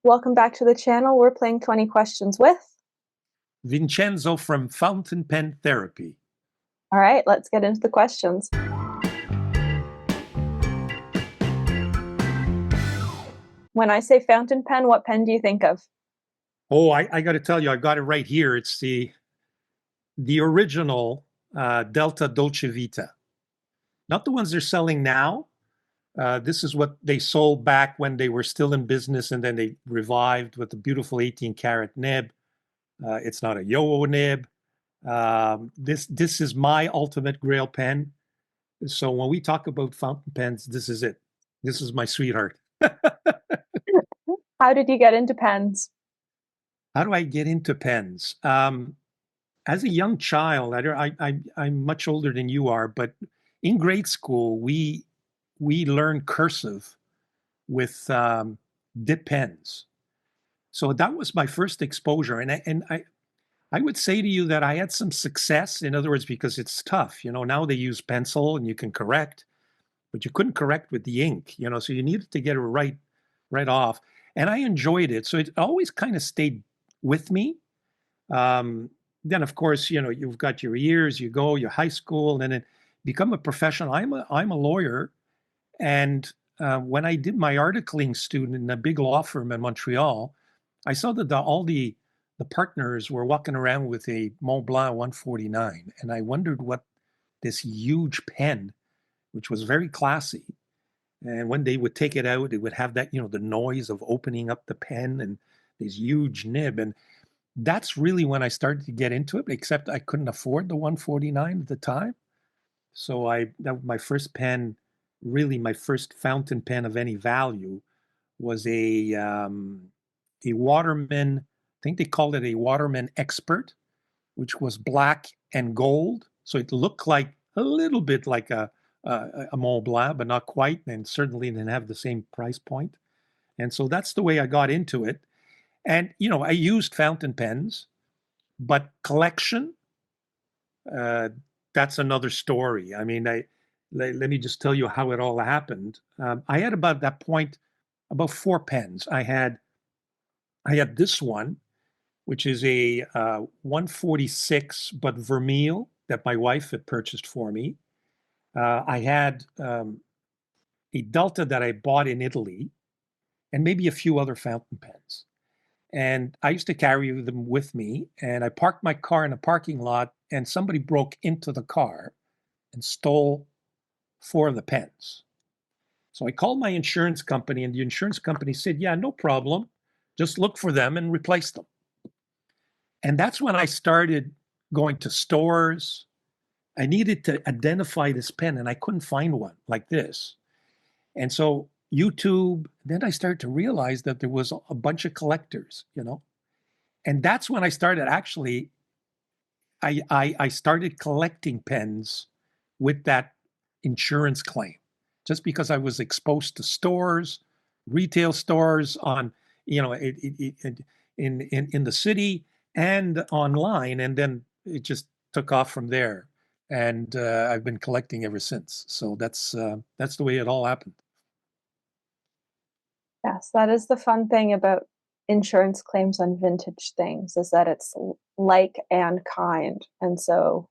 Welcome back to the channel. We're playing 20 questions with. Vincenzo from Fountain Pen Therapy. All right, let's get into the questions. When I say fountain pen, what pen do you think of? Oh, I got to tell you, I've got it right here. It's the original Delta Dolce Vita, not the ones they're selling now. This is what they sold back when they were still in business, and then they revived with the beautiful 18-karat nib. It's not a Yo nib. This is my ultimate Grail pen. So when we talk about fountain pens, this is it. This is my sweetheart. How did you get into pens? How do I get into pens? As a young child, I'm much older than you are, but in grade school, we learned cursive with dip pens. So that was my first exposure, and I would say to you that I had some success. In other words, because it's tough. Now they use pencil and you can correct, but you couldn't correct with the ink. So you needed to get it right off, and I enjoyed it. So it always kind of stayed with me. Then of course, you've got your years, you go, your high school, and then become a professional. I'm a lawyer, and when I did my articling student in a big law firm in Montreal, I saw that all the partners were walking around with a Mont Blanc 149, and I wondered what this huge pen, which was very classy, and when they would take it out, it would have that, the noise of opening up the pen and this huge nib. And that's really when I started to get into it, except I couldn't afford the 149 at the time. So my first pen, really my first fountain pen of any value, was a Waterman. I think they called it a Waterman Expert, which was black and gold. So it looked like a little bit like a Mont Blanc, but not quite, and certainly didn't have the same price point. And so that's the way I got into it. And I used fountain pens, but collection, uh, that's another story. I mean, let me just tell you how it all happened. I had about that point about four pens. I had this one, which is a 146 but vermeil that my wife had purchased for me. I had a Delta that I bought in Italy, and maybe a few other fountain pens. And I used to carry them with me. And I parked my car in a parking lot, and somebody broke into the car and stole four of the pens. So I called my insurance company, and the insurance company said, "Yeah, no problem. Just look for them and replace them." And that's when I started going to stores. I needed to identify this pen, and I couldn't find one like this. And so YouTube, then I started to realize that there was a bunch of collectors. And that's when I started actually, I started collecting pens with that insurance claim, just because I was exposed to stores, retail stores on, in the city and online, and then it just took off from there. And I've been collecting ever since. So that's the way it all happened. Yes, that is the fun thing about insurance claims on vintage things is that it's like and kind. And so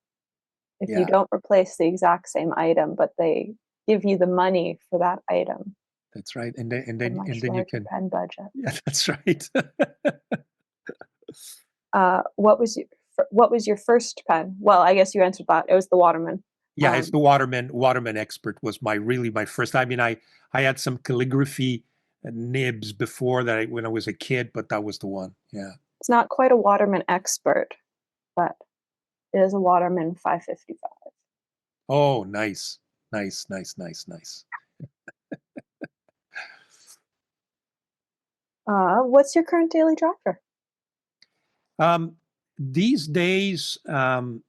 if you Yeah, don't replace the exact same item, but they give you the money for that item, that's right. And then and a then and much then you larger can. pen budget. Yeah, that's right. What was your first pen? Well, I guess you answered that. It was the Waterman. Yeah, it's the Waterman Expert was my first. I mean, I had some calligraphy nibs before that when I was a kid, but that was the one. Yeah. It's not quite a Waterman Expert, but it is a Waterman 555. Oh, nice, nice, nice, nice, nice. What's your current daily driver? Um, these days, I'm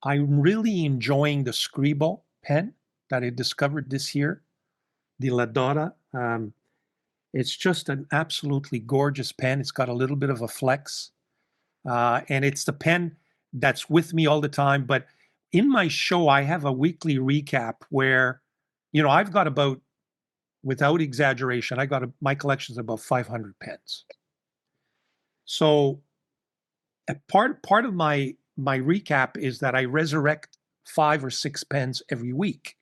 really enjoying the Scribble pen that I discovered this year, the La Dora. It's just an absolutely gorgeous pen. It's got a little bit of a flex. And it's the pen that's with me all the time. But in my show, I have a weekly recap where, I've got about without exaggeration, my collection is about 500 pens. So a part of my recap is that I resurrect 5 or 6 pens every week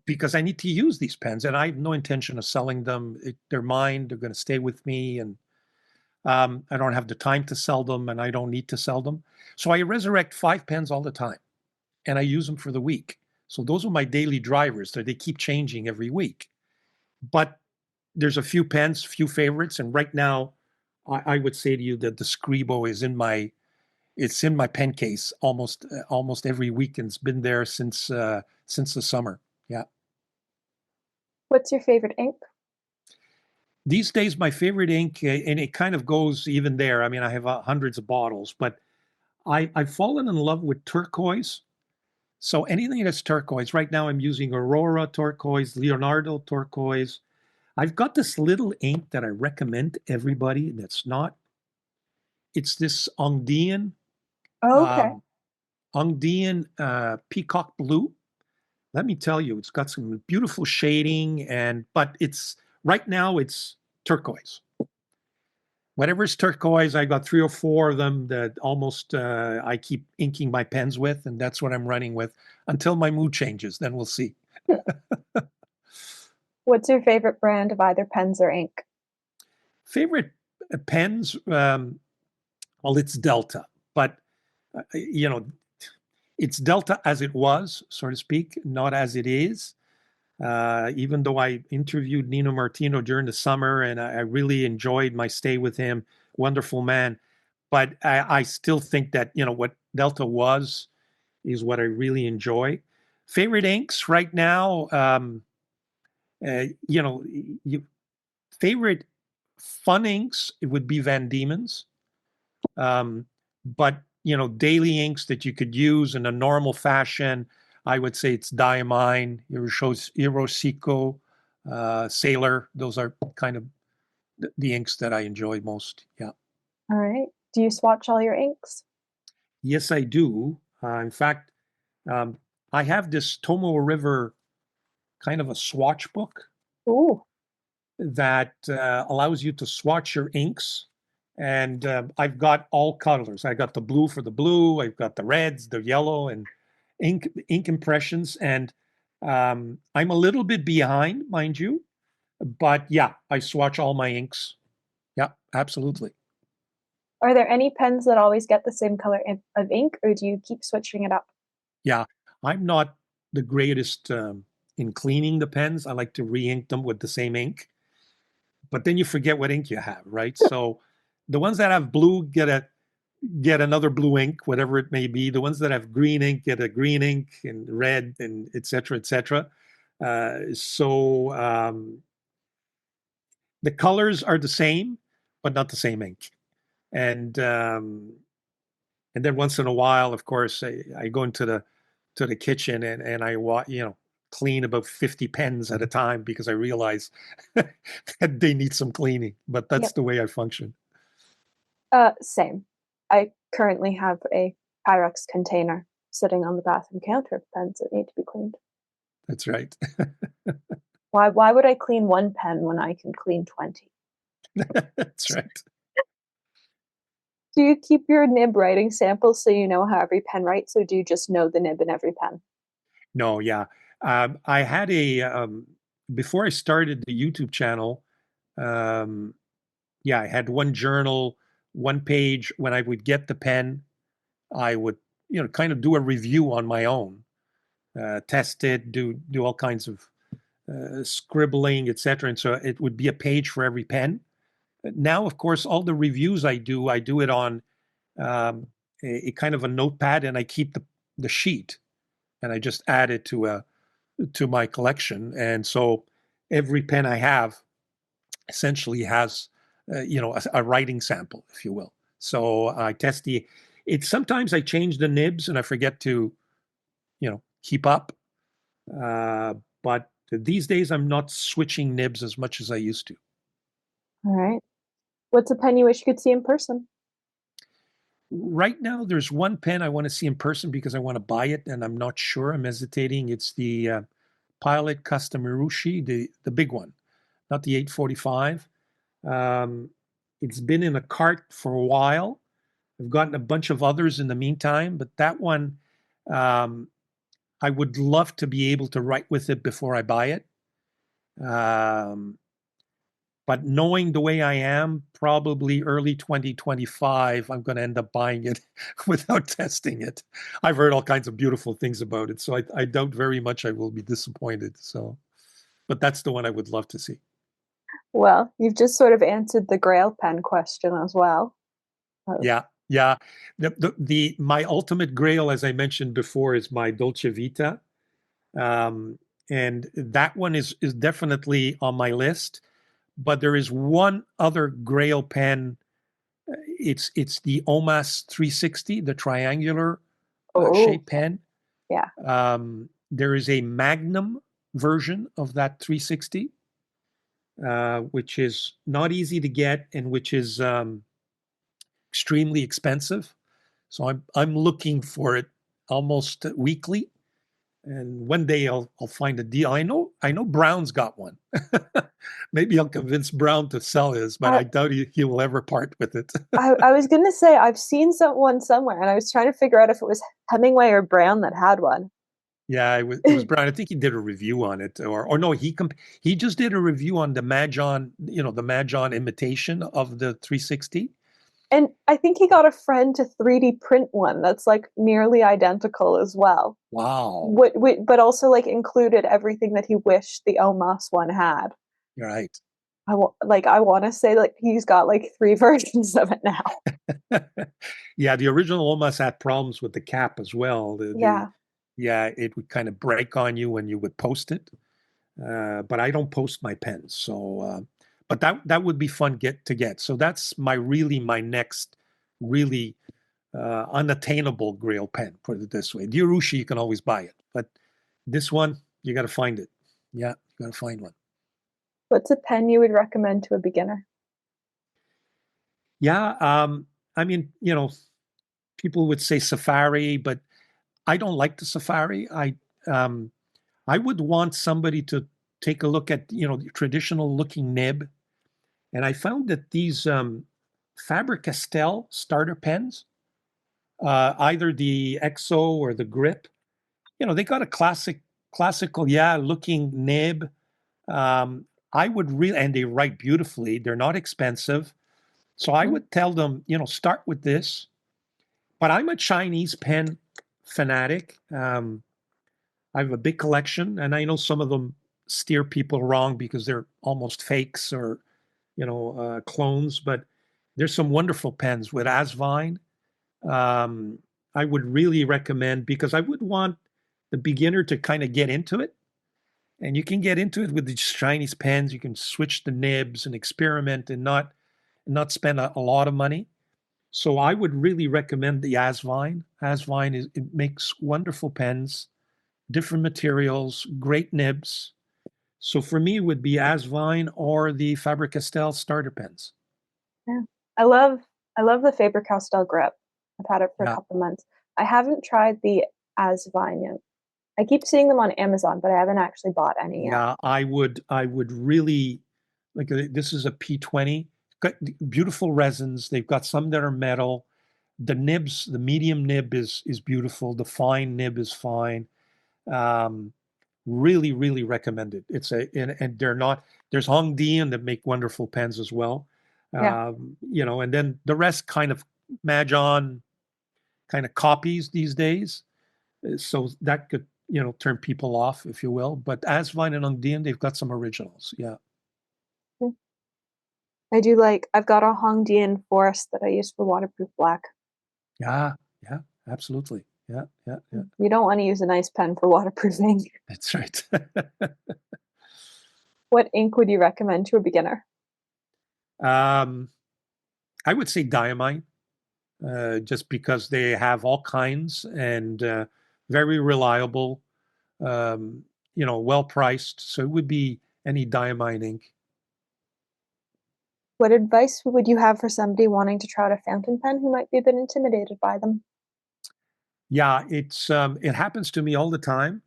because I need to use these pens, and I have no intention of selling them. They're mine. They're going to stay with me, and I don't have the time to sell them, and I don't need to sell them. So I resurrect 5 pens all the time, and I use them for the week. So those are my daily drivers. They keep changing every week. But there's a few pens, few favorites, and right now, I would say to you that the Scribo is it's in my pen case almost every week, and it's been there since the summer. Yeah. What's your favorite ink? These days, my favorite ink, and it kind of goes even there. I mean, I have hundreds of bottles, but I've fallen in love with turquoise. So anything that's turquoise. Right now, I'm using Aurora turquoise, Leonardo turquoise. I've got this little ink that I recommend to everybody that's not. It's this Oh, okay. um, Ongdian peacock blue. Let me tell you, it's got some beautiful shading, but it's right now it's turquoise. Whatever's turquoise, I got 3 or 4 of them that almost I keep inking my pens with, and that's what I'm running with until my mood changes. Then we'll see. What's your favorite brand of either pens or ink? Favorite pens? Well, it's Delta, but you know, it's Delta as it was, so to speak, not as it is. Even though I interviewed Nino Martino during the summer and I really enjoyed my stay with him, wonderful man. But I still think that, what Delta was is what I really enjoy. Favorite inks right now, uh, you know, you, favorite fun inks, it would be Van Diemen's. But daily inks that you could use in a normal fashion, I would say it's Diamine, Hirosico, Sailor. Those are kind of the inks that I enjoy most. Yeah. All right. Do you swatch all your inks? Yes, I do. In fact, um, I have this Tomo River kind of a swatch book Ooh, that allows you to swatch your inks. And I've got all colors. I got the blue for the blue. I've got the reds, the yellow, and ink impressions. And I'm a little bit behind, mind you, but yeah, I swatch all my inks. Yeah, absolutely. are there any pens that always get the same color of ink, or do you keep switching it up? Yeah, I'm not the greatest in cleaning the pens. I like to re-ink them with the same ink, but then you forget what ink you have, right? So the ones that have blue get another blue ink, whatever it may be. The ones that have green ink get a green ink, and red, and et cetera, et cetera. So the colors are the same, but not the same ink. And and then once in a while, of course, I go into the kitchen and I clean about 50 pens at a time because I realize that they need some cleaning. But that's Yep. the way I function. Same. I currently have a Pyrex container sitting on the bathroom counter of pens that need to be cleaned. That's right. Why would I clean one pen when I can clean 20? That's right. Do you keep your nib writing samples so you know how every pen writes, or do you just know the nib in every pen? No, yeah. I had before I started the YouTube channel, um, yeah, I had one journal, one page. When I would get the pen, I would, kind of do a review on my own, test it, do all kinds of scribbling, etc. And so it would be a page for every pen. But now, of course, all the reviews I do it on um, a kind of a notepad, and I keep the sheet, and I just add it to my collection. And so every pen I have essentially has, a writing sample, if you will. So I test it. Sometimes I change the nibs and I forget to, keep up. But these days I'm not switching nibs as much as I used to. All right. What's a pen you wish you could see in person? Right now, there's one pen I want to see in person because I want to buy it, and I'm not sure. I'm hesitating. It's the Pilot Custom Urushi, the big one, not the 845. Um, it's been in a cart for a while. I've gotten a bunch of others in the meantime, but that one, um, I would love to be able to write with it before I buy it. Um, but knowing the way I am, probably early 2025, I'm going to end up buying it without testing it. I've heard all kinds of beautiful things about it, so I doubt very much I will be disappointed. So, but that's the one I would love to see. Well, you've just sort of answered the Grail pen question as well. Of, Yeah, yeah. The my ultimate grail, as I mentioned before, is my Dolce Vita, um, and that one is definitely on my list. But there is one other Grail pen. It's the Omas 360, the triangular oh, shape pen. yeah. There is a Magnum version of that 360, which is not easy to get and which is extremely expensive. So I'm looking for it almost weekly, and one day I'll find a deal. I know Brown's got one. Maybe I'll convince Brown to sell his, but I, I doubt he will ever part with it. I was gonna say I've seen someone somewhere, and I was trying to figure out if it was Hemingway or Brown that had one. Yeah, it was Brown. I think he did a review on it, or no, he just did a review on the Majon, the Majon imitation of the 360. And I think he got a friend to 3D print one that's like nearly identical as well. Wow, But also like included everything that he wished the Omas one had. you're right. I want to say like he's got like three versions of it now. Yeah, the original almost had problems with the cap as well. Yeah. Yeah, it would kind of break on you when you would post it. But I don't post my pens, so but that would be fun get. So that's my next really unattainable Grail pen. Put it this way: the Urushi, you can always buy it, but this one you got to find it. Yeah, you got to find one. What's a pen you would recommend to a beginner? Yeah, I mean, people would say Safari, but I don't like the Safari. Um, I would want somebody to take a look at the traditional looking nib, and I found that these Faber-Castell starter pens, either the EXO or the Grip, they got a classical, yeah, looking nib. Um, I would really, and they write beautifully. They're not expensive, so I Mm, would tell them, start with this. But I'm a Chinese pen fanatic. I have a big collection, and I know some of them steer people wrong because they're almost fakes or clones. But there's some wonderful pens with Asvine. Um, I would really recommend because I would want the beginner to kind of get into it, and you can get into it with these Chinese pens. You can switch the nibs and experiment and not spend a lot of money. So I would really recommend the Asvine. Asvine it makes wonderful pens, different materials, great nibs. So for me, it would be Asvine or the Faber-Castell starter pens. yeah. I love I love the Faber-Castell grip. I've had it for a Yeah, couple months. I haven't tried the Asvine yet. I keep seeing them on Amazon, but I haven't actually bought any yet. yeah. I would really like. This is a P20. Got beautiful resins. They've got some that are metal. The nibs, the medium nib is beautiful. The fine nib is fine. Um, really, really recommend it. It's and they're not. There's Hongdian that make wonderful pens as well. Yeah. And then the rest kind of Majon kind of copies these days. So that could turn people off, if you will. But Asvine and Hongdian, they've got some originals. Yeah, I do like I've got a Hongdian forest that I use for waterproof black. yeah, yeah, absolutely. Yeah, yeah, yeah. You don't want to use a nice pen for waterproofing. That's right. What ink would you recommend to a beginner? um, I would say Diamine, just because they have all kinds and very reliable, well priced. So it would be any Diamine ink. What advice would you have for somebody wanting to try out a fountain pen who might be a bit intimidated by them? Yeah, it happens to me all the time.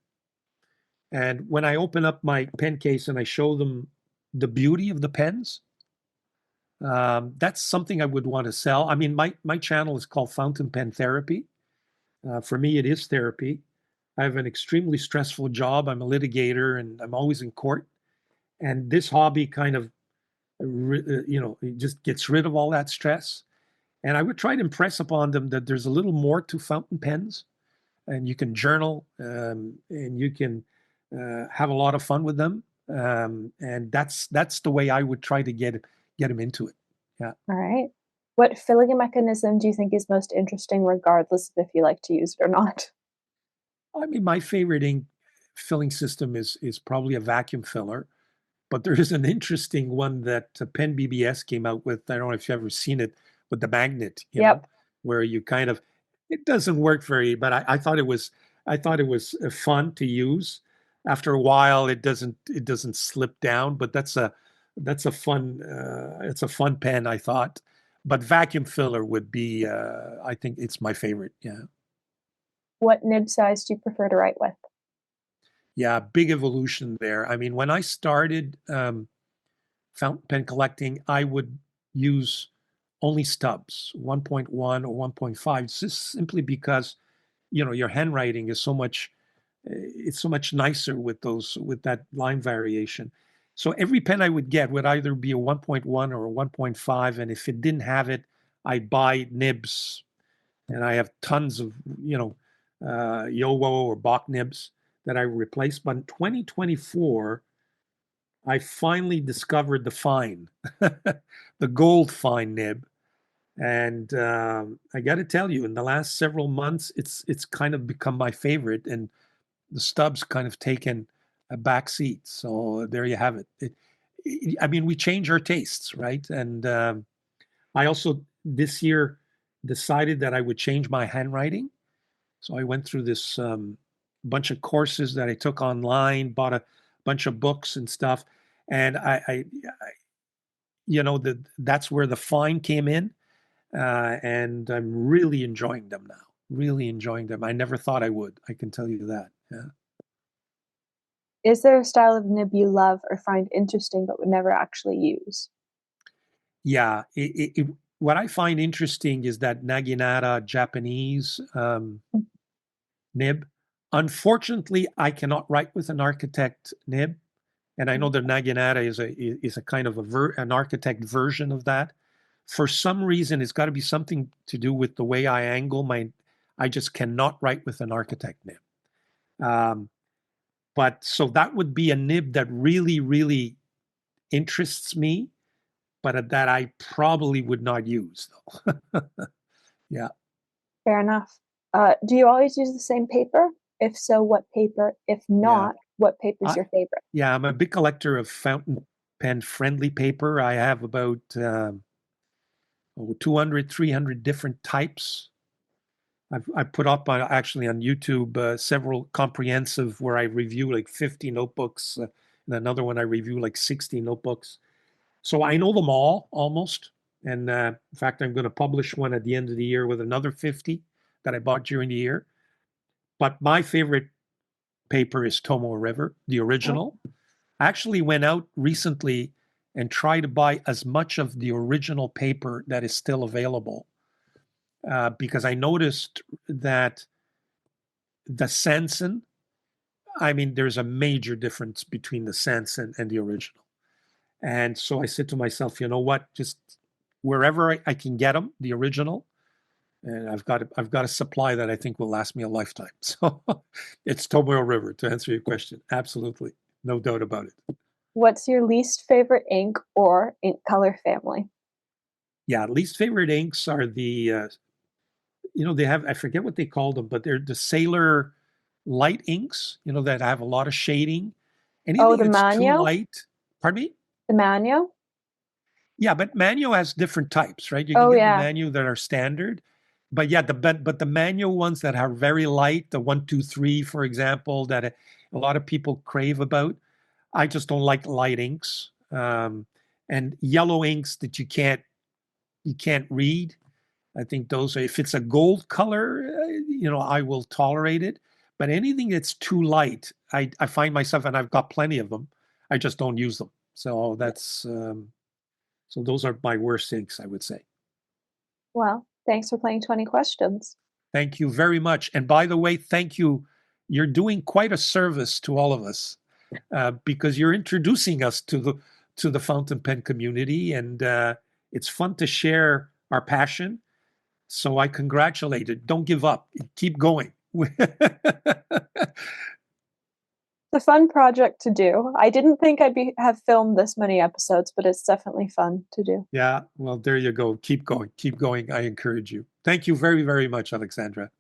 And when I open up my pen case and I show them the beauty of the pens, that's something I would want to sell. I mean, my channel is called Fountain Pen Therapy. For me, it is therapy. I have an extremely stressful job. I'm a litigator and I'm always in court. And this hobby kind of, it just gets rid of all that stress. And I would try to impress upon them that there's a little more to fountain pens, and you can journal, and you can have a lot of fun with them. And that's the way I would try to get them into it. Yeah. All right. What filling mechanism do you think is most interesting, regardless of if you like to use it or not? I mean, my favorite ink filling system is probably a vacuum filler, but there is an interesting one that Pen BBS came out with. I don't know if you've ever seen it, with the magnet, Yep. where you kind of, it doesn't work very, but I thought it was fun to use. After a while, it doesn't slip down, but that's a fun it's a fun pen, I thought. But vacuum filler would be, I think it's my favorite. Yeah. What nib size do you prefer to write with? Yeah, big evolution there. I mean, when I started fountain pen collecting, I would use only stubs, 1.1 or 1.5, just simply because your handwriting is so much, it's so much nicer with that line variation. So every pen I would get would either be a 1.1 or a 1.5, and if it didn't have it, I'd buy nibs, and I have tons of Yowo or Bach nibs that I replaced. But in 2024, I finally discovered the fine, the gold fine nib. And I got to tell you, in the last several months, it's kind of become my favorite, and the stubs kind of taken a back seat. So there you have it. I mean, we change our tastes, right? And I also this year decided that I would change my handwriting. So I went through this bunch of courses that I took online, bought a bunch of books and stuff, and that's where the fine came in, and I'm really enjoying them now. Really enjoying them. I never thought I would. I can tell you that. Yeah. Is there a style of nib you love or find interesting but would never actually use? Yeah. What I find interesting is that Naginata Japanese nib. Unfortunately, I cannot write with an architect nib, and I know that Naginata is a kind of an architect version of that. For some reason, it's got to be something to do with the way I angle my. I just cannot write with an architect nib. Um, but so that would be a nib that really, really interests me, but that I probably would not use though. Yeah, Fair enough. Do you always use the same paper? If so, what paper? If yeah. not, what paper's I, your favorite? yeah, I'm a big collector of fountain pen friendly paper. I have about 200, 300 different types. I've put up actually on YouTube several comprehensive where I review like 50 notebooks, and another one I review like 60 notebooks. So I know them all almost. And in fact, I'm going to publish one at the end of the year with another 50 that I bought during the year. But my favorite paper is Tomoe River, the Oh, original. I actually went out recently and tried to buy as much of the original paper that is still available, because I noticed that the Sanson, I mean, there's a major difference between the Sanson and the original. And so I said to myself, you know what, just wherever I can get them, the original, and I've got a supply that I think will last me a lifetime. So it's Tomoe River, to answer your question. Absolutely. No doubt about it. what's your least favorite ink or ink color family? Yeah, least favorite inks are they have, I forget what they call them, but they're the sailor light inks, that have a lot of shading. Oh, Anything the that's too Manio? light, pardon me? The Manio? Yeah, but manual has different types, right? You can Oh, get the yeah. manual that are standard, but yeah, but the manual ones that are very light, the 123, for example, that a lot of people crave about. I just don't like light inks, and yellow inks that you can't read. I think those are, if it's a gold color, I will tolerate it. But anything that's too light, I find myself, and I've got plenty of them, I just don't use them. So so those are my worst inks, I would say. Well, thanks for playing 20 questions. Thank you very much. And by the way, thank you. You're doing quite a service to all of us because you're introducing us to the fountain pen community, and it's fun to share our passion. So I congratulate it. Don't give up. Keep going. It's a fun project to do. I didn't think have filmed this many episodes, but it's definitely fun to do. Yeah, well, there you go. Keep going. Keep going. I encourage you. Thank you very, very much, Alexandra.